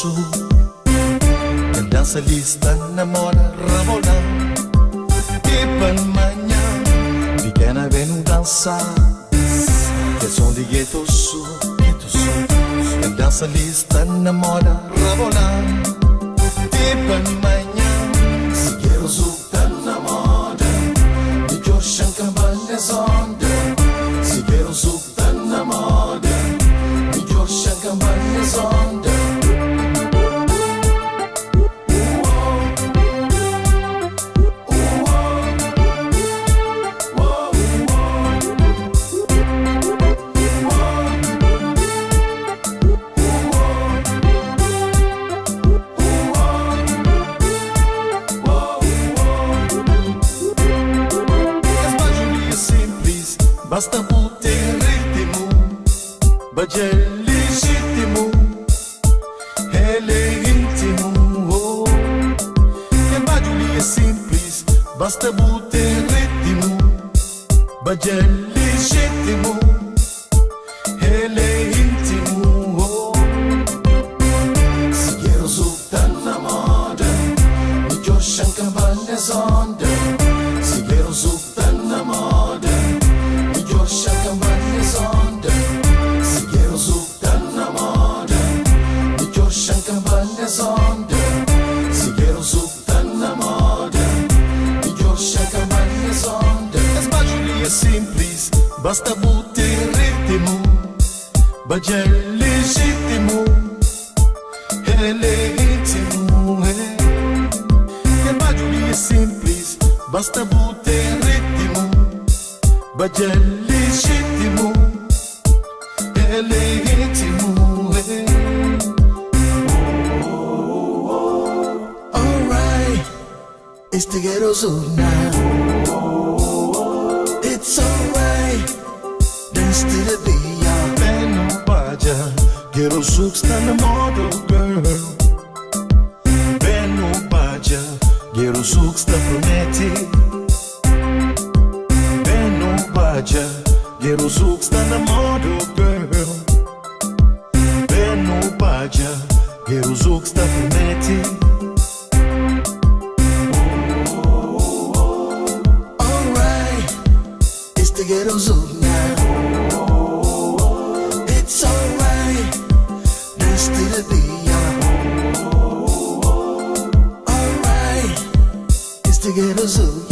Zouk. E dança lista na moda rabolão. E para manhã pequena vem no dançar. Que som de Ghetto Zouk. E dança lista na moda rabolão. E para manhã se Ghetto Zouk tá na moda. E que o chancamba nas ondas. Se Ghetto Zouk tá na moda. E que o chancamba nas ondas. Basta ter ritmo, baje legítimo, ele é íntimo. Oh. Que bagulho é simples, basta ter ritmo, baje legítimo, ele é íntimo. Oh. Se Ghetto Zouk tá na moda, e que o chancamba nas ondas. Se Ghetto Zouk tá na moda. Chancambanes onda, se Ghetto Zouk tá na moda. E que o chancambanes onda, se Ghetto Zouk tá na moda. E que o chancambanes onda. As bagulhinhas simples, basta ter ritmo, baje legítimo, ele é íntimo. Que bagulhinhas simples, basta ter ritmo, baje legítimo, ele é íntimo. Alright, it's the Ghetto Zouk now. It's alright, dance to the beat. Bem no baja, Ghetto Zouk está na moda, girl. Bem no baja, Ghetto Zouk está promete. Ghetto Zouk está na moda, girl. Bem no baja, Ghetto Zouk está promete. Alright, it's the Ghetto Zouk now. It's alright, dance to the beat. Alright, it's the Ghetto Zouk.